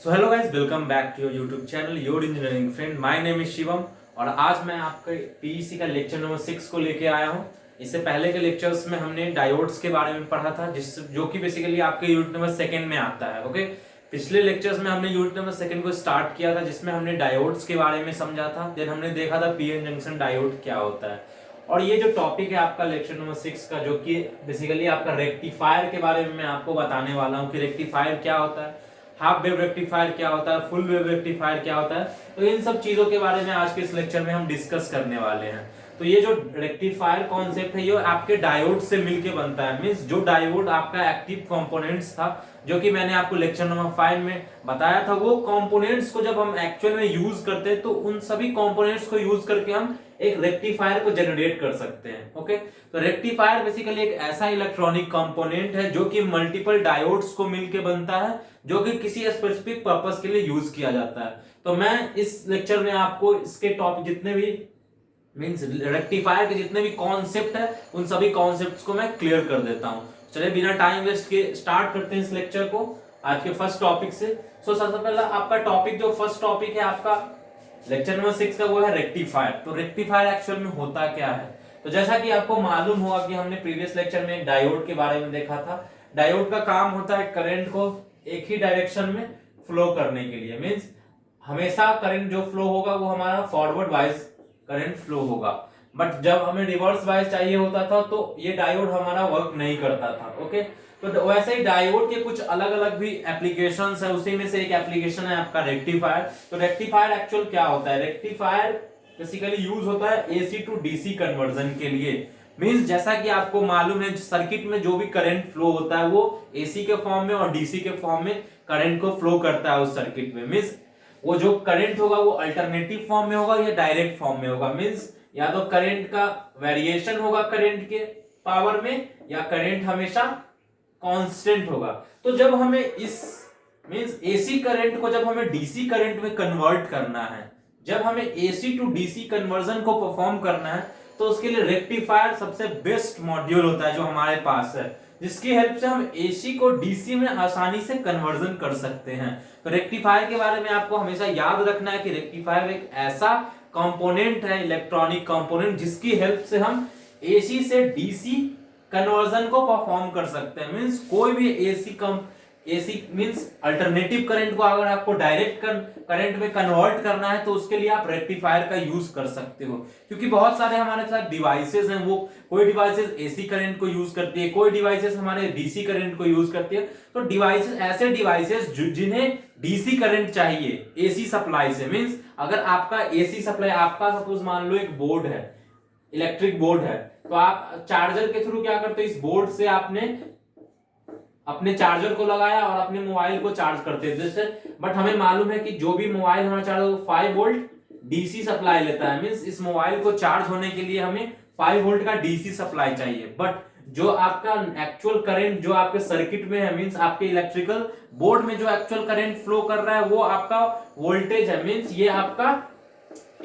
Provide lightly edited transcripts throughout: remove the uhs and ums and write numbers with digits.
So hello guys, welcome back to your YouTube channel your engineering friend. My name is Shivam और आज मैं आपके PEC का lecture number 6 को लेके आया हूं। इससे पहले के लेक्चर्स में हमने डायोड्स के बारे में पढ़ा था, जो कि बेसिकली आपके यूनिट नंबर 2 में आता है। ओके, पिछले लेक्चर्स में हमने यूनिट नंबर 2 को स्टार्ट किया था, जिसमें हमने डायोड्स के बारे में समझा था। देन हमने देखा था पीएन जंक्शन डायोड क्या होता है। और ये जो टॉपिक है आपका लेक्चर नंबर 6 का, जो कि बेसिकली आपका रेक्टिफायर के बारे में मैं आपको बताने वाला हूँ कि रेक्टिफायर क्या होता है, हाफ वेव रेक्टिफायर क्या होता है, फुल वेव रेक्टिफायर क्या होता है। तो इन सब चीजों के बारे में आज के इस लेक्चर में हम डिस्कस करने वाले हैं। तो ये जो रेक्टिफायर कॉन्सेप्ट है ये आपके डायोड से मिलके बनता है। मींस जो डायोड आपका एक्टिव कंपोनेंट्स था, जो कि मैंने आपको लेक्चर नंबर 5 में बताया था, वो कंपोनेंट्स को जब हम एक्चुअल में यूज करते हैं तो उन सभी कंपोनेंट्स को यूज करके हम एक रेक्टिफायर को जनरेट कर सकते हैं। ओके, तो रेक्टिफायर बेसिकली एक ऐसा इलेक्ट्रॉनिक कंपोनेंट है जो कि मल्टीपल डायोड्स को मिलके बनता है, जो कि किसी स्पेसिफिक पर्पस के लिए यूज किया जाता है। तो मैं इस लेक्चर में आपको इसके टॉपिक जितने भी मींस रेक्टिफायर के जितने भी कॉन्सेप्ट है उन सभी कॉन्सेप्ट्स को मैं क्लियर कर देता हूं। चलिए बिना टाइम वेस्ट के स्टार्ट करते हैं इस लेक्चर को आज के फर्स्ट टॉपिक से। सबसे पहला आपका टॉपिक, जो फर्स्ट टॉपिक है आपका लेक्चर नंबर 6 का, वो है रेक्टिफायर। तो रेक्टिफायर एक्चुअल में होता क्या है? तो जैसा कि आपको मालूम होगा कि हमने प्रीवियस लेक्चर में एक डायोड के बारे में देखा था। डायोड का काम होता है करंट को एक ही डायरेक्शन में फ्लो करने के लिए। मींस हमेशा करंट जो फ्लो होगा वो हमारा फॉरवर्ड वाइज करंट फ्लो होगा, बट जब हमें रिवर्स वाइज चाहिए होता था तो ये डायोड हमारा वर्क नहीं करता था। ओके, तो वैसे ही डायोड के कुछ अलग अलग भी एप्लीकेशंस है, उसी में से एक एप्लीकेशन है आपका रेक्टिफायर। तो रेक्टिफायर एक्चुअल क्या होता है? रेक्टिफायर बेसिकली यूज होता है एसी टू डीसी कन्वर्जन के लिए। मींस जैसा कि आपको मालूम है सर्किट में जो भी करंट फ्लो होता है वो एसी के फॉर्म में और डीसी के फॉर्म में करंट को फ्लो करता है उस सर्किट में। मींस वो जो करंट होगा वो अल्टरनेटिव फॉर्म में होगा या डायरेक्ट फॉर्म में होगा। मींस या तो करंट का वेरिएशन होगा करंट के पावर में, या करंट हमेशा कांस्टेंट होगा। तो जब हमें इस मींस एसी करंट को जब हमें डीसी करंट में कन्वर्ट करना है, जब हमें एसी टू डीसी कन्वर्जन को परफॉर्म करना है, तो उसके लिए रेक्टिफायर सबसे बेस्ट मॉड्यूल होता है जो हमारे पास है, जिसकी हेल्प से हम एसी को डीसी में आसानी से कन्वर्जन कर सकते हैं। तो रेक्टिफायर के बारे में आपको हमेशा याद रखना है कि रेक्टिफायर एक ऐसा कंपोनेंट है, इलेक्ट्रॉनिक कंपोनेंट, जिसकी हेल्प से हम एसी से डीसी कन्वर्जन को परफॉर्म कर सकते हैं। मींस कोई भी एसी मींस अल्टरनेटिव करंट को अगर आपको डायरेक्ट करंट में कन्वर्ट करना है तो उसके लिए आप रेक्टिफायर का यूज कर सकते हो। क्योंकि बहुत सारे हमारे साथ डिवाइसेस हैं, वो कोई डिवाइसेस एसी करंट को यूज करती है, कोई डिवाइसेस हमारे डीसी करंट को यूज करती है। तो डिवाइसेस ऐसे डिवाइसेस जिन्हें डीसी करंट चाहिए एसी सप्लाई से। मींस अगर आपका एसी सप्लाई, आपका सपोज मान लो एक बोर्ड है, इलेक्ट्रिक बोर्ड है, तो आप चार्जर के थ्रू क्या करते हो, इस बोर्ड से आपने अपने चार्जर को लगाया और अपने मोबाइल को चार्ज करते थे जैसे। बट हमें मालूम है कि जो भी मोबाइल हमारा चार्ज हो 5 वोल्ट डीसी सप्लाई लेता है। मींस इस मोबाइल को चार्ज होने के लिए हमें 5 वोल्ट का डीसी सप्लाई चाहिए। बट जो आपका एक्चुअल करंट जो आपके सर्किट में है, मींस आपके इलेक्ट्रिकल बोर्ड में जो एक्चुअल करंट फ्लो कर रहा है वो आपका वोल्टेज है। मींस ये आपका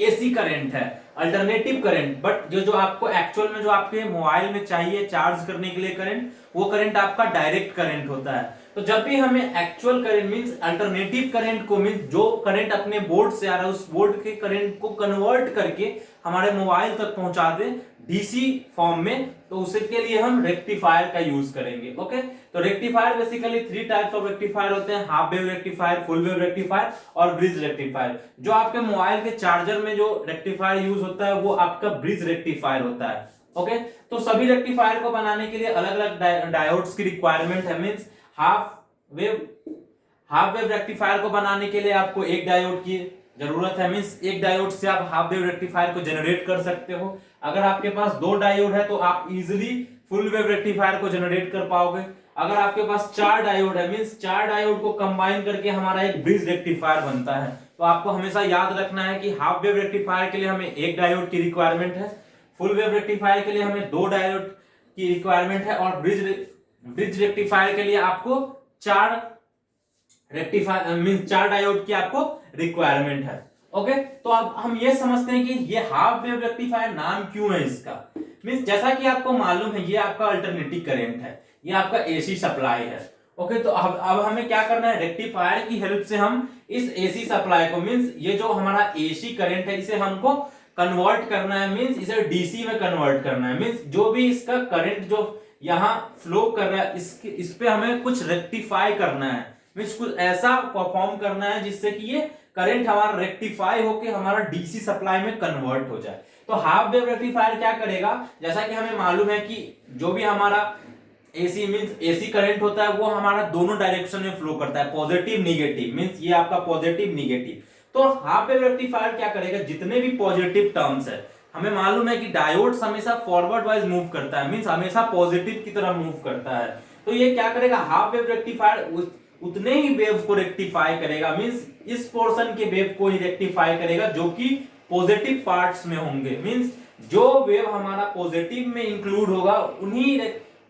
एसी करंट है, अल्टरनेटिव करंट। बट जो जो आपको एक्चुअल में जो आपके मोबाइल में चाहिए चार्ज करने के लिए करंट, वो करंट आपका डायरेक्ट करंट होता है। तो जब भी हमें actual current means alternative current को, मींस जो करंट अपने बोर्ड से आ रहा है उस बोर्ड के करंट को कन्वर्ट करके हमारे मोबाइल तक पहुंचा दे डीसी फॉर्म में, तो उसके लिए हम रेक्टिफायर का यूज करेंगे। ओके, तो rectifier basically 3 types of rectifier होते हैं, half wave rectifier, full wave rectifier और ब्रिज रेक्टिफायर। जो आपके मोबाइल के चार्जर में जो रेक्टिफायर यूज होता है वो आपका ब्रिज रेक्टिफायर होता है। ओके, तो सभी रेक्टिफायर को बनाने के लिए अलग अलग डायोड्स की रिक्वायरमेंट है। मींस हाफ वेव रेक्टिफायर को बनाने के लिए आपको एक डायोड की जरूरत है। मींस एक डायोड से आप हाफ वेव रेक्टिफायर को जनरेट कर सकते हो। अगर आपके पास 2 डायोड है तो आप इजीली फुल वेव रेक्टिफायर को जनरेट कर पाओगे। अगर आपके पास 4 डायोड है, मींस 4 डायोड को कंबाइन करके हमारा एक ब्रिज रेक्टिफायर बनता है। तो आपको हमेशा याद रखना है कि हाफ वेव रेक्टिफायर के लिए हमें एक डायोड की रिक्वायरमेंट है, फुल वेव रेक्टिफायर के लिए हमें 2 डायोड की रिक्वायरमेंट है, और ब्रिज रेक्टिफायर के लिए आपको 4 रेक्टिफायर मींस 4 डायोड की आपको रिक्वायरमेंट है। ओके, तो अब हम ये समझते हैं कि ये हाफ वेव रेक्टिफायर नाम क्यों है इसका। मींस जैसा कि आपको मालूम है ये आपका अल्टरनेटिव करंट है, ये आपका एसी सप्लाई है। ओके, तो अब हमें क्या करना है, रेक्टिफायर की हेल्प से हम इस एसी सप्लाई को, मींस ये जो हमारा एसी करंट है इसे हमको कन्वर्ट करना है, मींस इसे डीसी में कन्वर्ट करना है, मींस जो भी इसका करंट जो यहाँ फ्लो कर रहा है इस पे हमें कुछ रेक्टिफाई करना है, मींस कुछ ऐसा परफॉर्म करना है जिससे कि ये करंट हमारा रेक्टिफाई होके हमारा डीसी सप्लाई में कन्वर्ट हो जाए। तो हाफ वेव रेक्टिफायर क्या करेगा, जैसा कि हमें मालूम है कि जो भी हमारा एसी मींस एसी करंट होता है वो हमारा दोनों डायरेक्शन में फ्लो करता है, पॉजिटिव निगेटिव, मींस ये आपका पॉजिटिव निगेटिव। तो हाफ वेव रेक्टिफायर क्या करेगा, जितने भी पॉजिटिव टर्म्स है, हमें मालूम है कि डायोड्स हमेशा फॉरवर्ड वाइज मूव करता है, मींस हमेशा पॉजिटिव की तरफ मूव करता है। तो ये क्या करेगा, हाफ वेव रेक्टिफायर उतने ही वेव को रेक्टिफाई करेगा, मींस इस पोर्शन के वेव को ही रेक्टिफाई करेगा जो कि पॉजिटिव पार्ट्स में होंगे, मींस जो वेव हमारा पॉजिटिव में इंक्लूड होगा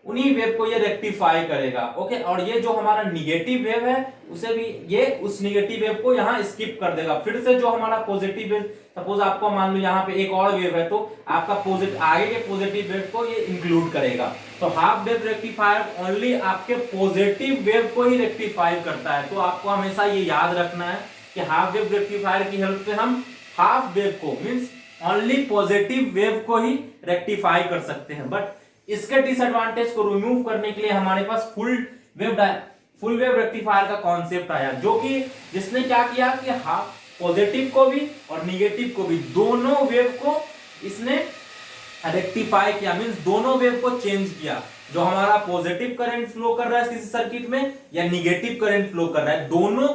उन्हीं वेव को ये रेक्टिफाई करेगा। ओके, और ये जो हमारा निगेटिव वेव है उसे भी ये उस निगेटिव वेव को यहाँ स्किप कर देगा। फिर से जो हमारा पॉजिटिव वेव, सपोज आपको मान लो यहाँ पे एक और वेव है तो आपका पॉजिटिव आगे के पॉजिटिव वेव को ये इंक्लूड करेगा। तो हाफ वेव रेक्टिफायर ओनली आपके पॉजिटिव वेव को ही रेक्टिफाई करता है। तो आपको हमेशा ये याद रखना है कि हाफ वेव रेक्टिफायर की हेल्प से हम हाफ वेव को मींस ओनली पॉजिटिव वेव को ही रेक्टिफाई कर सकते हैं। बट इसके डिसएडवांटेज को रिमूव करने के लिए हमारे पास फुल वेव रेक्टिफायर का कॉन्सेप्ट आया, जो कि जिसने क्या किया कि हाफ पॉजिटिव को भी और निगेटिव को भी दोनों वेव को इसने रेक्टिफाई किया, मींस दोनों वेव को चेंज किया। जो हमारा पॉजिटिव करंट फ्लो कर रहा है किसी सर्किट में या निगेटिव करंट फ्लो कर रहा है, दोनों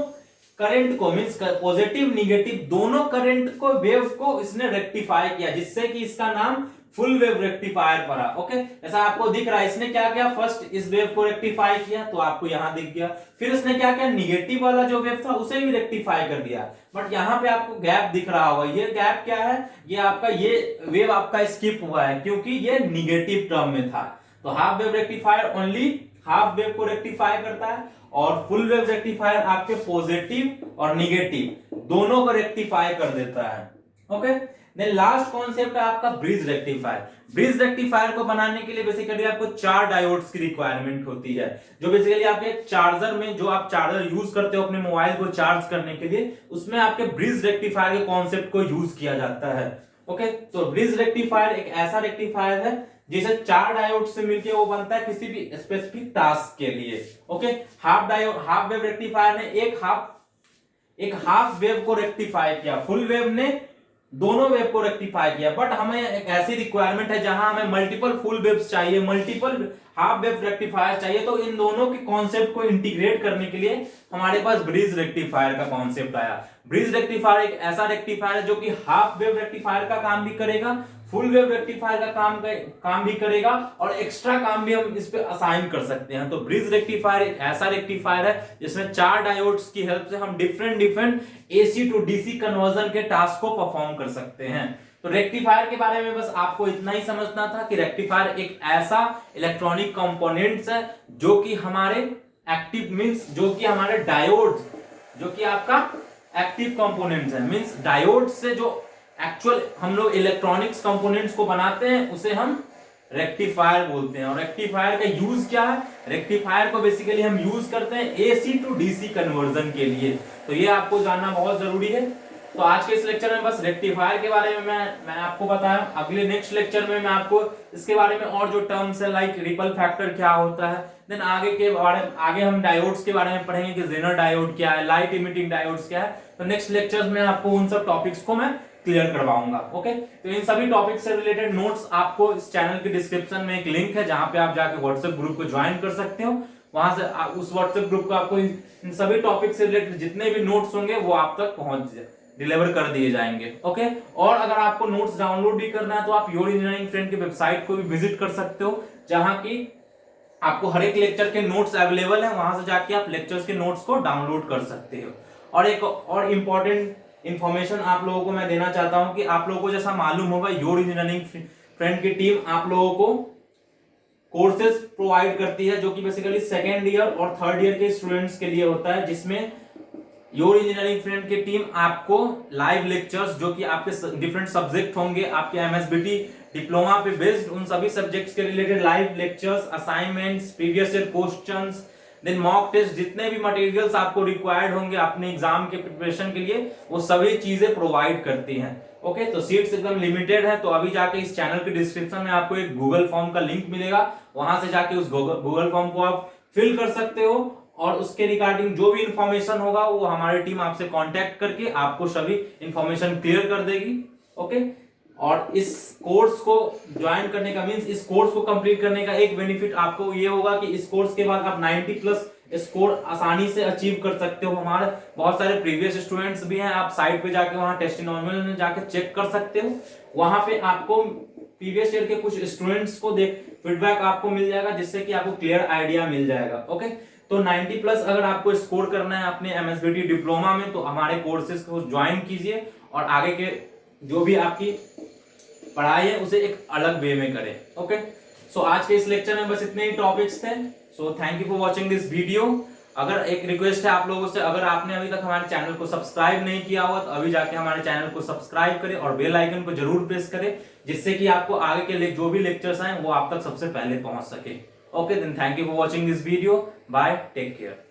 करंट को मींस पॉजिटिव निगेटिव दोनों करंट को वेव को इसने रेक्टिफाई किया, जिससे कि इसका नाम फुल वेव रेक्टिफायर पड़ा। ओके, ऐसा आपको दिख रहा है। इसने क्या किया, फर्स्ट इस वेव को रेक्टिफाई किया तो आपको यहां दिख गया, फिर इसने क्या किया, निगेटिव वाला जो वेव था उसे भी रेक्टिफाई कर दिया। बट यहाँ पे आपको गैप दिख रहा होगा, ये गैप क्या है, ये आपका ये वेव आपका स्किप हुआ है क्योंकि ये निगेटिव टर्म में था। तो half wave rectifier only half wave को रेक्टिफाई करता है और फुल वेव रेक्टिफायर आपके पॉजिटिव और निगेटिव दोनों को रेक्टिफाई कर देता है। ओके, देन लास्ट कॉन्सेप्ट है आपका ब्रिज रेक्टिफायर। ब्रिज रेक्टिफायर को बनाने के लिए बेसिकली आपको 4 डायोड्स की रिक्वायरमेंट होती है, जो बेसिकली आपके चार्जर में जो आप चार्जर यूज करते हो अपने मोबाइल को चार्ज करने के लिए, उसमें आपके ब्रिज रेक्टिफायर के कॉन्सेप्ट को यूज किया जाता है। ओके, तो ब्रिज रेक्टिफायर एक ऐसा रेक्टिफायर है जिसे 4 डायोड से मिलकर वो बनता है किसी भी स्पेसिफिक टास्क के लिए। ओके, हाफ वेव रेक्टिफायर ने एक हाफ वेव को रेक्टिफाई किया, फुल वेव ने दोनों वेव को रेक्टिफाई किया। बट हमें एक ऐसी रिक्वायरमेंट है जहां हमें मल्टीपल फुल वेव्स चाहिए, मल्टीपल हाफ वेव रेक्टिफायर चाहिए, तो इन दोनों के कॉन्सेप्ट को इंटीग्रेट करने के लिए हमारे पास ब्रिज रेक्टिफायर का कॉन्सेप्ट आया। ब्रिज रेक्टिफायर एक ऐसा रेक्टिफायर है जो कि हाफ वेव रेक्टिफायर का काम भी करेगा, फुल वेव रेक्टिफायर का काम भी करेगा और एक्स्ट्रा काम भी हम इस पे असाइन कर सकते हैं। तो ब्रिज रेक्टिफायर एक ऐसा रेक्टिफायर है जिसमें 4 डायोड्स की हेल्प से हम different AC to DC conversion के टास्क को परफॉर्म कर सकते हैं। तो रेक्टिफायर के बारे में बस आपको इतना ही समझना था कि रेक्टिफायर एक ऐसा इलेक्ट्रॉनिक कंपोनेंट्स है जो कि हमारे एक्टिव मींस जो कि हमारे डायोड जो कि आपका एक्टिव कंपोनेंट्स है, मींस डायोड से जो एक्चुअल हम लोग इलेक्ट्रॉनिक्स कंपोनेंट्स को बनाते हैं उसे हम रेक्टिफायर बोलते हैं। और रेक्टिफायर का यूज क्या है, रेक्टिफायर को बेसिकली हम यूज करते हैं एसी टू डीसी कन्वर्जन के लिए। तो ये आपको जानना बहुत जरूरी है। तो आज के इस लेक्चर में बस रेक्टिफायर के बारे में मैं आपको बताया। अगले नेक्स्ट लेक्चर में मैं आपको इसके बारे में और जो टर्म्स है लाइक रिपल फैक्टर क्या होता है, देन आगे हम डायोड्स के बारे में पढ़ेंगे कि जेनर डायोड क्या है, लाइट इमिटिंग डायोड्स क्या है। तो नेक्स्ट लेक्चर्स में आपको उन सब टॉपिक्स को मैं क्लियर करवाऊंगा। ओके, तो इन सभी टॉपिक से रिलेटेड नोट्स आपको इस चैनल के डिस्क्रिप्शन में एक लिंक है जहां पे आप जाके व्हाट्सएप ग्रुप को ज्वाइन कर सकते हो। वहां से उस व्हाट्सएप ग्रुप को आपको इन सभी टॉपिक से रिलेटेड जितने भी नोट्स होंगे वो आप तक डिलीवर कर दिए जाएंगे। ओके, और अगर आपको नोट्स डाउनलोड भी करना है तो आप योर इंजीनियरिंग फ्रेंड की वेबसाइट को भी विजिट कर सकते हो, जहां की आपको हर एक लेक्चर के नोट्स अवेलेबल है। वहां से जाके आप लेक्चर्स के नोट्स को डाउनलोड कर सकते हो। और एक और इम्पोर्टेंट इंफॉर्मेशन आप लोगों को मैं देना चाहता हूं कि आप लोगों को जैसा मालूम होगा योर इंजीनियरिंग फ्रेंड की टीम आप लोगों को कोर्सेज प्रोवाइड करती है जो कि बेसिकली सेकेंड ईयर और थर्ड ईयर के स्टूडेंट्स के लिए होता है, जिसमें योर इंजीनियरिंग फ्रेंड की टीम आपको लाइव लेक्चर्स जो कि आपके डिफरेंट सब्जेक्ट होंगे, आपके एमएसबीटी डिप्लोमा पे बेस्ड उन सभी सब्जेक्ट्स के related live lectures, assignments, previous year questions, then mock test, जितने भी मटेरियल्स आपको रिक्वायर्ड होंगे अपने एग्जाम के प्रिपरेशन के लिए, वो सभी चीजें प्रोवाइड करती हैं। ओके, तो सीट्स एकदम लिमिटेड है। तो अभी जाके इस चैनल के डिस्क्रिप्शन में आपको एक गूगल फॉर्म का लिंक मिलेगा, वहां से जाके उस गूगल फॉर्म को आप फिल कर सकते हो और उसके रिगार्डिंग जो भी इंफॉर्मेशन होगा वो हमारी टीम आपसे कांटेक्ट करके आपको सभी इंफॉर्मेशन क्लियर कर देगी। ओके, और इस कोर्स को ज्वाइन करने का मींस इस कोर्स को कंप्लीट करने का एक बेनिफिट आपको ये होगा कि इस कोर्स के बाद आप 90 प्लस स्कोर आसानी से अचीव कर सकते हो। हमारे बहुत सारे प्रीवियस स्टूडेंट्स भी हैं, आप साइट पे जाके वहां टेस्टिमोनियल में जाके चेक कर सकते हो। वहां पे आपको प्रीवियस ईयर के कुछ स्टूडेंट्स को देख फीडबैक आपको मिल जाएगा, जिससे कि आपको क्लियर आइडिया मिल जाएगा। ओके, तो 90 प्लस अगर आपको स्कोर करना है अपने एमएसबीटी डिप्लोमा में, तो हमारे कोर्सेज को ज्वाइन कीजिए और आगे के जो भी आपकी पढ़ाई है उसे एक अलग वे में करें। ओके, सो आज के इस लेक्चर में बस इतने ही टॉपिक्स थे। So thank you for watching this video. अगर एक रिक्वेस्ट है आप लोगों से, अगर आपने अभी तक हमारे चैनल को सब्सक्राइब नहीं किया हुआ तो अभी जाके हमारे चैनल को सब्सक्राइब करें और बेल आइकन को जरूर प्रेस करें, जिससे कि आपको आगे के जो भी लेक्चर्स आए वो आप तक सबसे पहले पहुंच सके। Okay, then thank you for watching this video. Bye, take care.